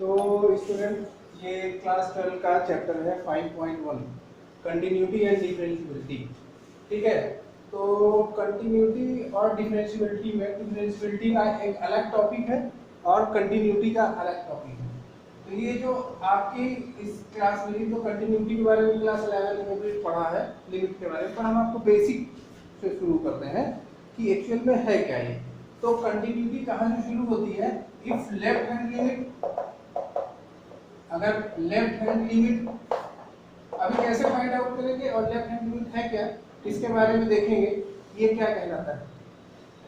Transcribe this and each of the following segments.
तो स्टूडेंट ये क्लास 12 का चैप्टर है 5.1 कंटिन्यूटी एंड डिफरेंशियबिलिटी। ठीक है, तो कंटिन्यूटी और डिफरेंशियबिलिटी में डिफरेंशियबिलिटी का एक अलग टॉपिक है और कंटिन्यूटी का अलग टॉपिक है। तो ये जो आपकी इस क्लास में तो कंटिन्यूटी के बारे में क्लास 11 में भी पढ़ा है, लिमिट के बारे में, पर हम आपको बेसिक से शुरू करते हैं कि एक्चुअल में है क्या ये। तो कंटिन्यूटी कहाँ से शुरू होती है? इफ लेफ्ट हैंड लिमिट, अगर लेफ्ट हैंड लिमिट अभी कैसे फाइंड आउट करेंगे और लेफ्ट हैंड लिमिट है क्या इसके बारे में देखेंगे, ये क्या कहलाता है।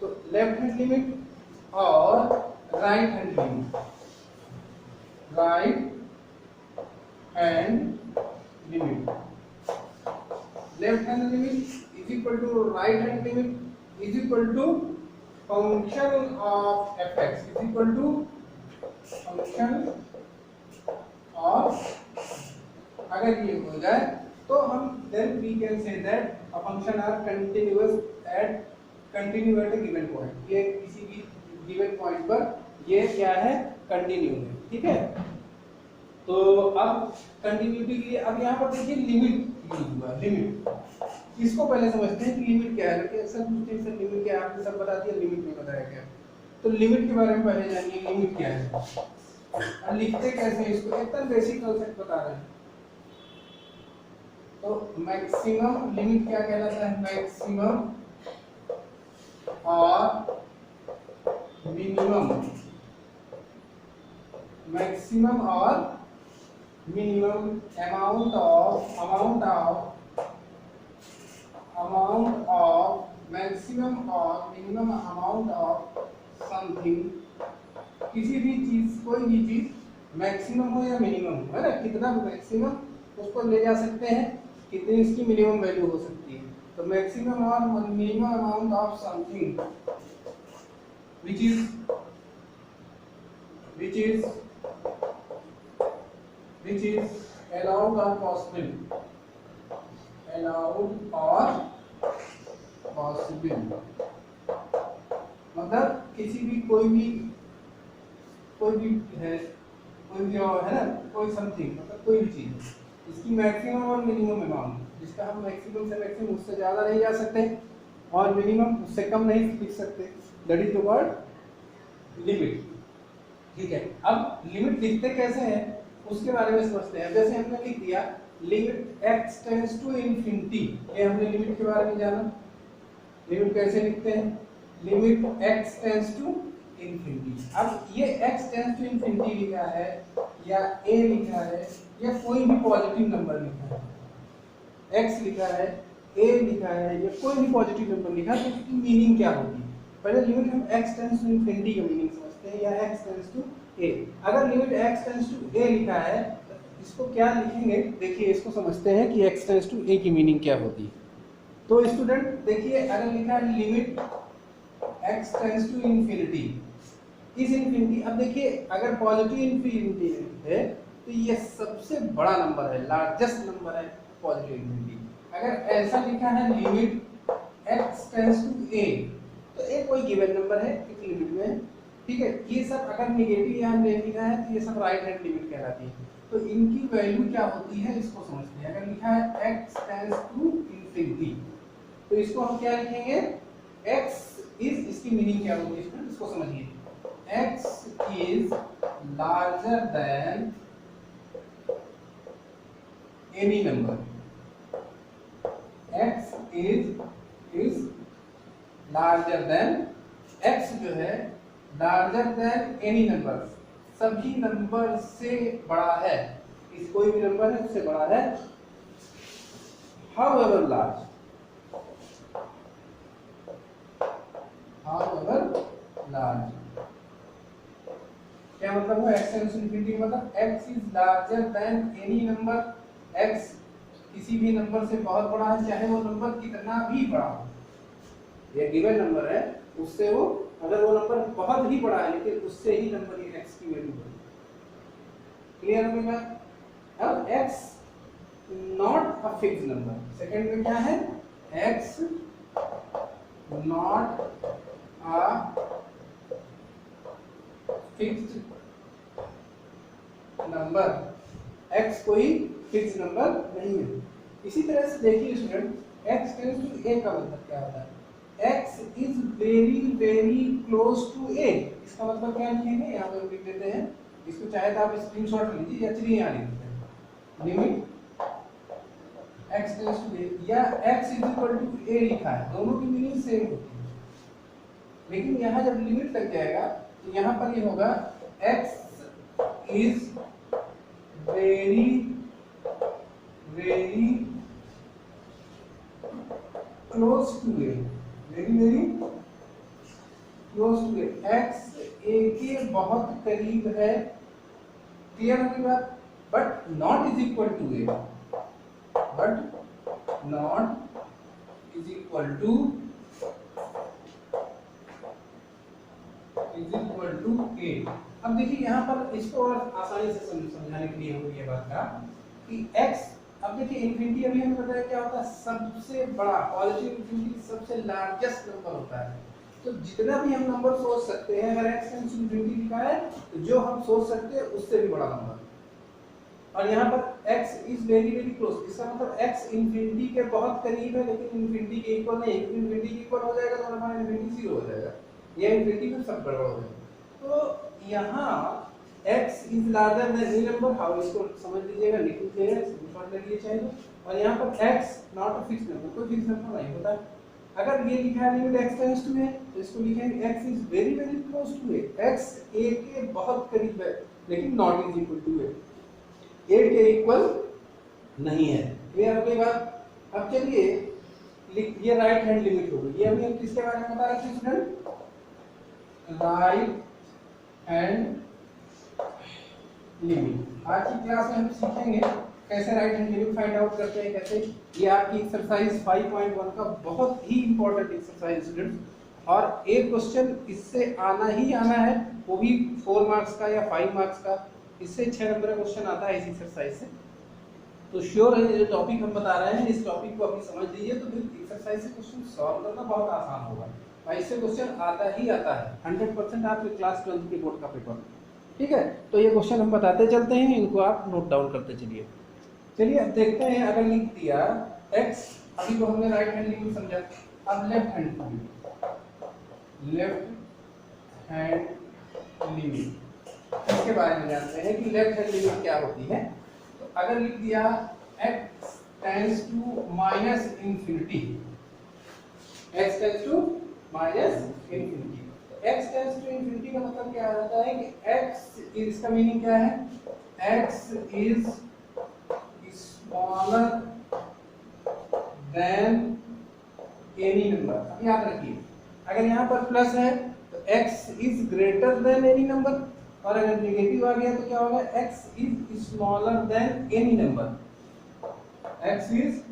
तो लेफ्ट हैंड लिमिट और right hand limit, right hand limit, left hand limit is equal to right hand limit is equal to function of fx is equal to function of, अगर ये हो जाए तो हम then we can say that a function are continuous at continue at a given point। ये किसी भी given point पर ये क्या है? कंटिन्यू है। ठीक है, तो अब कंटिन्यूटी के लिए अब यहाँ पर देखिए लिमिट यूज हुआ। लिमिट इसको पहले समझते हैं कि लिमिट क्या है, क्योंकि अक्सर पूछते हैं सर लिमिट क्या है, आपने सब बता दिया, लिमिट नहीं बताया क्या। तो लिमिट के बारे में पहले जानिए, लिमिट क्या है और लिखते कैसे हैं इसको, एकदम बेसिक कॉन्सेप्ट बता रहे हैं। तो मैक्सिमम लिमिट क्या कहलाता है? मैक्सिमम और मिनिमम, मैक्सिमम और मिनिमम अमाउंट ऑफ मैक्सिमम और मिनिमम अमाउंट ऑफ समथिंग, किसी भी चीज, कोई भी चीज मैक्सिमम हो या मिनिमम हो, है ना, कितना मैक्सिमम उसको ले जा सकते हैं, कितनी इसकी मिनिमम वैल्यू हो सकती है। तो मैक्सिमम और minimum amount of something which is allowed or possible, मतलब किसी भी कोई भी है, कोई भी और है ना, कोई समथिंग मतलब कोई भी चीज, इसकी मैक्सिमम और मिनिमम अमाउंट, जिसका हम मैक्सिमम से मैक्सिमम उससे ज़्यादा नहीं जा सकते और मिनिमम उससे कम नहीं लिख सकते, that is the word limit. ठीक है, अब लिमिट लिखते कैसे हैं उसके बारे में समझते हैं। जैसे हमने लिख दिया limit x tends to infinity, ये हमने लिमिट के बारे में जाना। लिमिट कैसे लिखते हैं? Limit x tends to infinity. अब ये x टेंड्स टू इन्फिनिटी लिखा है या a लिखा है या कोई भी पॉजिटिव नंबर लिखा है, x लिखा है, a लिखा है या कोई भी पॉजिटिव नंबर लिखा, तो इसकी मीनिंग क्या होगी? पहले लिमिट हम x टेंड्स टू इन्फिनिटी का मीनिंग समझते हैं, या x टेंड्स टू a। अगर limit x tends to a लिखा है तो इसको क्या लिखेंगे? देखिए इसको समझते हैं कि x टेंड्स टू a की मीनिंग क्या होती है। तो स्टूडेंट देखिए, अगर लिखा है limit x tends to infinity, इस इन्फिनिटी, अब देखिए अगर पॉजिटिव इन्फिनिटी है तो ये सबसे बड़ा नंबर है, लार्जेस्ट नंबर है पॉजिटिव इन्फिनिटी। अगर ऐसा लिखा है limit x tends to a, तो a कोई गिवन नंबर है एक लिमिट में। ठीक है, ये सब अगर नेगेटिव यहाँ ले लिखा है तो ये सब राइट हैंड लिमिट कहलाती है। तो इनकी वैल्यू क्या होती है इसको समझते हैं। अगर लिखा है x टेंड्स टू इन्फिनिटी, तो इसको हम क्या लिखेंगे? x इज, इसकी मीनिंग क्या होगी स्टूडेंट, इसको समझिए। x is larger than any number, x is larger than, x जो है लार्जर देन एनी नंबर, सभी नंबर से बड़ा है, इस कोई भी नंबर है उससे बड़ा है। हाउएवर लार्ज, क्या मतलब हुआ? x टेंड्स टू इन्फिनिटी मतलब x is larger than any number, x किसी भी नंबर से बहुत बड़ा है, चाहे वो नंबर कितना भी बड़ा हो। ये गिवन नंबर है, उससे वो, अगर वो नंबर बहुत ही बड़ा है लेकिन उससे ही नंबर ये x की वैल्यू बड़ी। क्लियर है बात? अब x not a fixed number, second में क्या है? x not a fixed number, x कोई फिक्स नंबर नहीं है। इसी तरह से देखिए student, x tends to a का मतलब क्या होता है? x is very very close to a, इसका मतलब क्या लिखेंगे? यहाँ पर लिख देते हैं, इसको चाहे तो आप स्क्रीनशॉट लीजिए या चलिए यहाँ लिख देते हैं, limit x tends to a या x is equal to a लिखा है, दोनों की मीनिंग सेम होती है, लेकिन यहाँ जब लिमिट लग जाएगा तो यहाँ पर ये होगा x is very very close to a, very very close to a, x a के बहुत करीब है, क्लियर होगी बात? But not is equal to a, but not is equal to a। अब देखिए यहाँ पर इसको और आसानी से समझाने के लिए होगी ये बात का कि x, अब देखिए इन्फिनिटी अभी हमें पता है क्या होता है, सबसे बड़ा पॉजिटिव इन्फिनिटी सबसे लार्जेस्ट नंबर होता है। तो जितना भी हम नंबर सोच सकते हैं, अगर x टेंड्स टू इन्फिनिटी लिखा है तो जो हम सोच सकते हैं उससे भी बड़ा नंबर, और यहाँ पर x is very very close, इसका मतलब x इन्फिनिटी के बहुत करीब है लेकिन इन्फिनिटी के इक्वल नहीं, क्योंकि इन्फिनिटी के इक्वल हो जाएगा तो हमारा इन्फिनिटी 0 हो जाएगा, ये इन्फिनिटी में सब गड़बड़ हो जाएगा। तो यहाँ x is larger than any number, how इसको समझ लीजिएगा, लिख लीजिएगा, स्क्रीनशॉट ले लीजिए चाहे तो, और यहाँ पर x not a fix number, कोई फिक्स नंबर नहीं होता। अगर ये लिखा है limit x tends to a तो इसको लिखेंगे x is very very close to a, x a के बहुत करीब है लेकिन not is equal to a, a के इक्वल नहीं है, क्लियर हो गई बात? अब चलिए ये राइट हैंड लिमिट हो गई, ये अभी हम किसके बारे में बता रहे थे स्टूडेंट? Right hand limit. आज की क्लास में हम सीखेंगे कैसे right hand limit find out करते हैं, कैसे। ये आपकी एक्सरसाइज 5.1 का बहुत ही इंपॉर्टेंट एक्सरसाइज स्टूडेंट, और एक क्वेश्चन इससे आना ही आना है, वो भी 4 मार्क्स का या 5 मार्क्स का, इससे 6 नंबर का क्वेश्चन आता है इस एक्सरसाइज से। तो श्योर है जो टॉपिक हम बता रहे हैं इस टॉपिक को अभी समझ लीजिए तो फिर एक्सरसाइज से क्वेश्चन सॉल्व करना बहुत आसान होगा, और इससे क्वेश्चन आता ही आता है 100% आपके क्लास 12 के बोर्ड का पेपर, ठीक है। तो ये क्वेश्चन हम बताते चलते हैं, इनको आप नोट डाउन करते चलिए। चलिए अब देखते हैं, अगर लिख दिया x, अभी तो हमने राइट हैंड लिमिट समझा, अब left hand limit, left hand limit इसके बारे में जानते हैं कि लेफ्ट हैंड लिमिट क्या होती है। तो अगर लिख दिया x tends to minus infinity, x tends to minus infinity, x tends to infinity का मतलब क्या होता है कि x, इसका मीनिंग क्या है? x is smaller than any number. अब याद रखिए, अगर यहाँ पर प्लस है तो x is greater than any number, और अगर नेगेटिव आ गया तो क्या होगा? x is smaller than any number, x is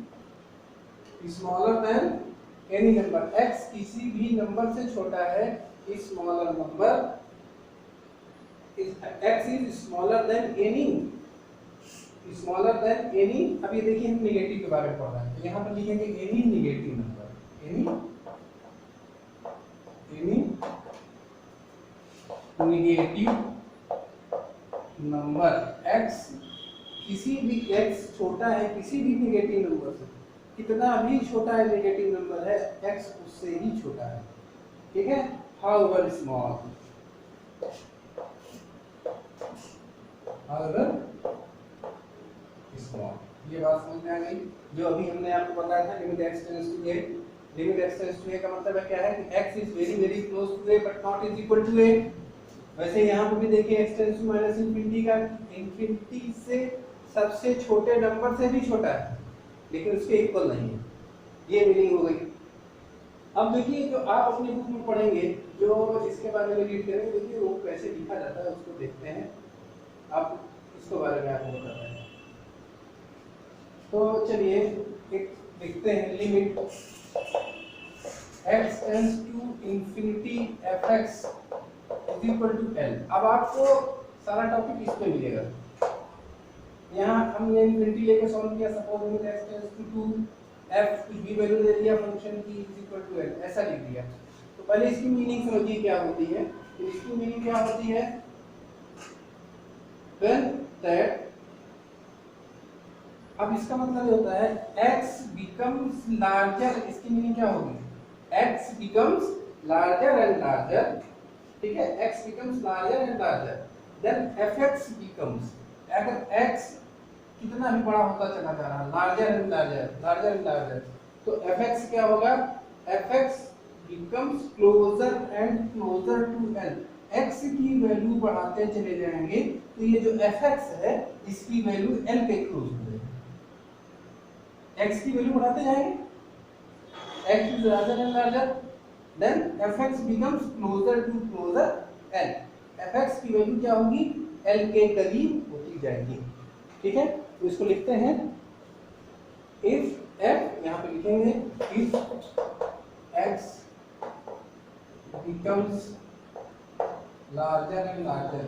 smaller than any number, x किसी भी नंबर से छोटा है, smaller number x is smaller than any, smaller than any. अब ये देखिए हम नेगेटिव के बारे में पढ़ रहे हैं, तो यहाँ पर लिखेंगे any negative number, any negative number, x किसी भी x छोटा है किसी भी नेगेटिव नंबर से, कितना भी छोटा है नेगेटिव नंबर है, x उससे ही छोटा है, ठीक है। हाउएवर स्मॉल, हाउएवर स्मॉल, ये बात समझ में आ गई। जो अभी हमने आपको बताया था limit x tends to a, limit x tends to a का मतलब है क्या है कि x is very very close to a but not is equal to a। वैसे यहाँ पर भी देखिए x tends to minus infinity का इंफिनिटी से सबसे छोटे नंबर से भी छोटा है लेकिन उसके इक्वल नहीं है, ये मीनिंग हो गई। अब देखिए जो आप अपनी बुक में पढ़ेंगे, जो इसके बारे में रीड करेंगे, देखिए वो कैसे लिखा जाता है उसको देखते हैं, आप इसके बारे में आपको बताते हैं। तो चलिए एक लिखते हैं, limit x tends to infinity fx is equal to l। अब आपको सारा टॉपिक इस पे मिलेगा, यहाँ हमने इंफिनिटी लेके सॉल्व किया, suppose limit x tends to 2, f कुछ भी वैल्यू दे दिया फंक्शन की इज इक्वल टू l, ऐसा लिख दिया। तो पहले इसकी मीनिंग समझिए क्या होती है। तो इसकी मीनिंग क्या होती है? व्हेन दैट, अब इसका मतलब ये होता है x becomes larger, इसकी मीनिंग क्या होगी, x becomes larger and larger, ठीक है, x becomes larger and larger, then fx becomes, अगर x कितना भी बड़ा होता चला जा रहा है, larger and larger, larger and larger, तो fx क्या होगा, fx becomes closer and closer to l, x की वैल्यू बढ़ाते चले जाएंगे तो ये जो fx है इसकी वैल्यू l के क्लोज हो जाएगी, x की वैल्यू बढ़ाते जाएंगे, x is larger and larger, then fx becomes closer to closer l, fx की वैल्यू क्या होगी, l के करीब होती जाएगी, ठीक है। तो इसको लिखते हैं if f, यहाँ पे लिखेंगे if x becomes larger and larger,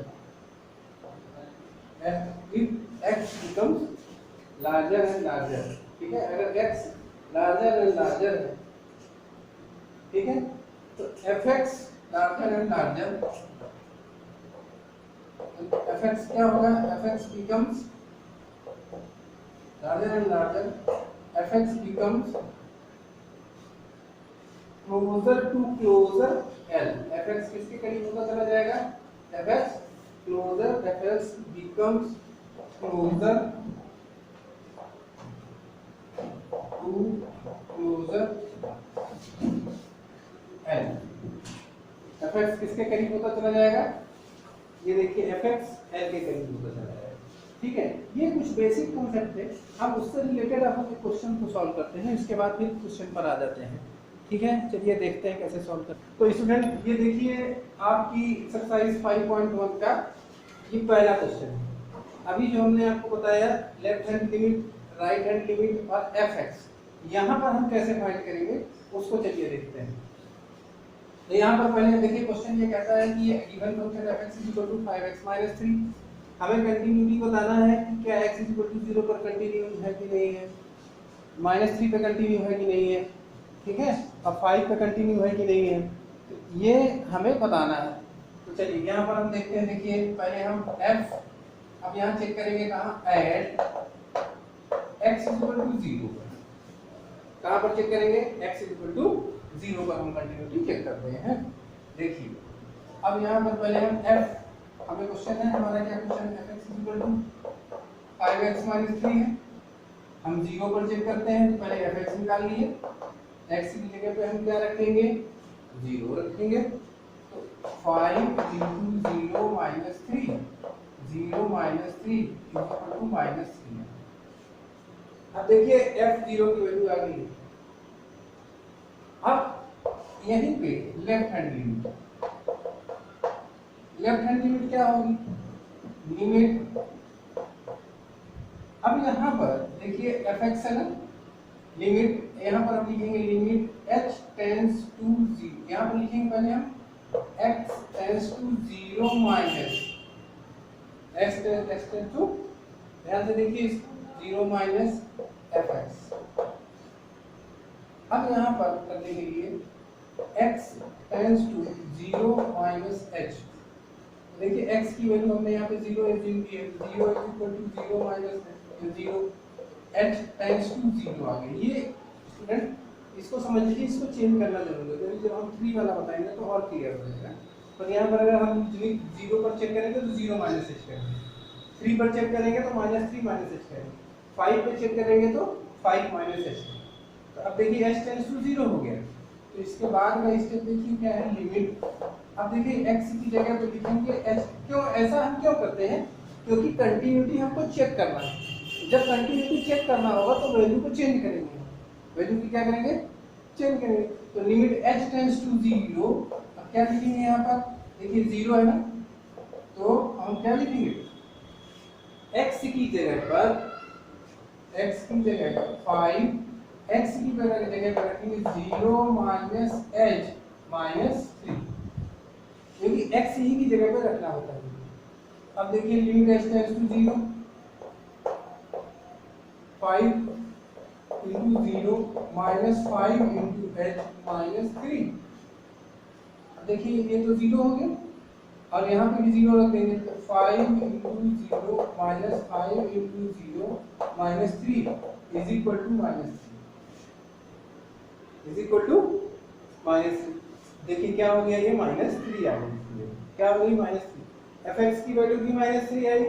if x becomes larger and larger, ठीक है, अगर x larger and larger है, ठीक है, तो fx larger and larger, fx क्या होगा, fx becomes larger and larger, fx becomes closer to closer l, fx किसके करीब होता चला जाएगा, fx closer, fx becomes closer to closer l, fx किसके करीब होता चला जाएगा, ये देखिए fx l के करीब होता चला जाएगा, ठीक है। ये कुछ बेसिक कॉन्सेप्ट है, हम उससे रिलेटेड अब हम क्वेश्चन को सॉल्व करते हैं, इसके बाद फिर क्वेश्चन पर आ जाते हैं, ठीक है। चलिए देखते हैं कैसे सॉल्व करते हैं। तो स्टूडेंट ये देखिए आपकी एक्सरसाइज 5.1 का ये पहला क्वेश्चन है। अभी जो हमने आपको बताया left hand limit, right hand limit और fx, यहाँ पर हम कैसे फाइंड करेंगे उसको चलिए देखते हैं। तो यहाँ पर पहले देखिए क्वेश्चन ये कहता है कि ये गिवन फंक्शन fx = 5x - 3, हमें कंटिन्यूटी को बताना है कि क्या x = 0 पर कंटिन्यू है कि नहीं है, -3 पे कंटिन्यू है कि नहीं है, ठीक है, अब 5 पे कंटिन्यू है कि नहीं है, तो ये हमें बताना है। तो चलिए यहाँ पर हम देखते हैं, देखिए पहले हम f, अब यहाँ चेक करेंगे कहाँ, ऐड x = 0, कहाँ पर चेक करेंगे, x = 0 पर हम कंटिन्यूटी चेक करते हैं। देखिए अब यहाँ पर पहले हम f, हमें क्वेश्चन है हमारा क्या क्वेश्चन है, fx = 5x - 3 है, हम 0 पर चेक करते हैं, तो पहले fx निकाल लिए, x की जगह पे हम क्या रखेंगे, 0 रखेंगे, तो 5 × 0 - 3, 0 - 3 = -3। अब देखिए f0 की वैल्यू आ गई। अब यहीं पे left hand limit, left hand limit क्या होगी, लिमिट, अब यहाँ पर देखिए fx है ना, लिमिट यहाँ पर हम लिखेंगे लिमिट h टेंड्स टू 0, यहाँ पर लिखेंगे पहले हम x tends to 0 minus x tends to, ध्यान से देखिए 0 माइनस fx। अब यहाँ पर करने के लिए x tends to 0 minus h, देखिए x की वैल्यू हमने यहाँ पे 0 एज्यूम की है, 0 = 0 माइनस 0, h टेंड्स टू 0 आ गई। ये स्टूडेंट इसको समझ लीजिए, इसको चेंज करना जरूरी है, क्योंकि जब हम 3 वाला बताएंगे तो और क्लियर हो जाएगा। पर यहाँ पर अगर हम 0 पर चेक करेंगे तो 0 माइनस h करेंगे, 3 पर चेक करेंगे तो -3 माइनस h करेंगे, 5 पे चेक करेंगे तो 5 माइनस h। तो अब देखिए h टेंड्स टू 0 हो गया, तो इसके बाद का स्टेप देखिए क्या है, लिमिट। अब देखिए x की जगह पे लिखेंगे h, क्यों ऐसा हम क्यों करते हैं, क्योंकि कंटिन्यूटी हमको चेक करना है, जब कंटिन्यूटी चेक करना होगा तो वैल्यू को चेंज करेंगे, वैल्यू की क्या करेंगे, चेंज करेंगे। तो लिमिट h टेंड्स टू 0, अब क्या लिखेंगे यहाँ पर, देखिए 0 है ना, तो हम क्या लिखेंगे, x की जगह पर 5, x की जगह पर रखेंगे 0 माइनस h माइनस 3, क्योंकि x ही की जगह पर रखना होता है। अब देखिए limit h tends to 0, 5 × 0 minus 5 × h minus 3। अब देखिए ये तो 0 हो गया। और यहाँ पे भी 0 रख देंगे, तो 5 into 0 minus 5 into 0 minus 3 is equal to minus 3। देखिए क्या हो गया, ये -3 आ गई। क्या हो गई, -3। एफ एक्स की वैल्यू भी -3 आई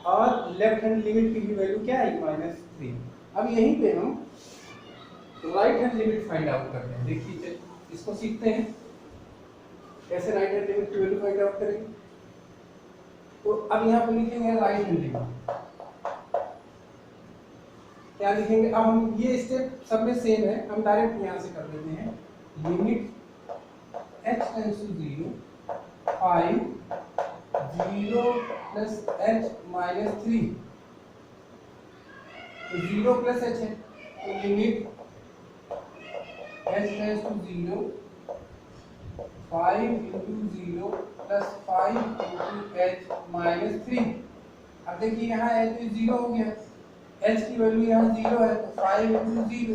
और लेफ्ट हैंड लिमिट की भी वैल्यू क्या आई, -3। अब यहीं पे हम right hand limit find out करते हैं। देखिए इसको सीखते हैं कैसे राइट हैंड लिमिट की वैल्यू फाइंड आउट करेंगे। तो अब यहाँ पे लिखेंगे राइट हैंड लिमिट। क्या लिखेंगे, अब हम ये स्टेप सब में सेम है, हम डायरेक्ट यहाँ से कर देते हैं। Limit h tends to 0 5 0 plus h minus 3, तो 0 प्लस h है, तो limit h tends to 0 5 into 0 plus 5 into h minus 3। अब देखिए यहाँ h तो 0 हो गया, h की वैल्यू यहाँ 0 है, तो 5 इंटू 0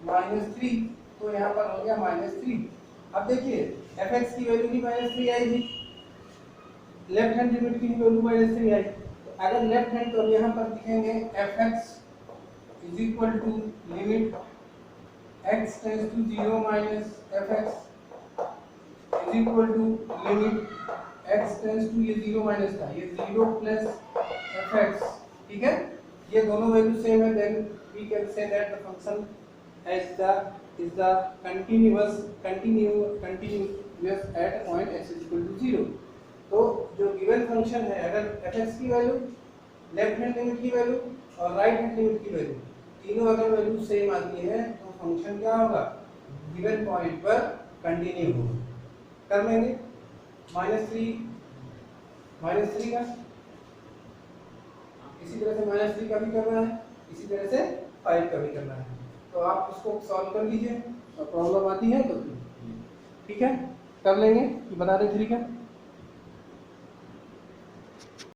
माइनस 3, तो यहाँ पर हो गया -3। अब देखिए एफ एक्स की वैल्यू भी -3 आई थी, लेफ्ट हैंड लिमिट की वैल्यू -3 आई। तो अगर लेफ्ट हैंड तो यहाँ पर लिखेंगे F X is equal to limit x tends to 0 minus F X is equal to limit x tends to, ये 0 माइनस था, ये 0 प्लस एफ एक्स। ठीक है, ये दोनों वैल्यू सेम है, then we can say that the function is the continuous at point x is equal to 0। तो जो गिवन फंक्शन है, अगर f(x) की वैल्यू, लेफ्ट हैंड लिमिट की वैल्यू और राइट हैंड लिमिट की वैल्यू, तीनों अगर वैल्यू सेम आती है तो फंक्शन क्या होगा, गिवन पॉइंट पर कंटिन्यू होगा। कर लेंगे -3 का, इसी तरह से -3 का भी करना है, इसी तरह से 5 का भी करना है। तो आप उसको सॉल्व कर लीजिए और प्रॉब्लम आती है तो ठीक है कर लेंगे, बता दें तरीका।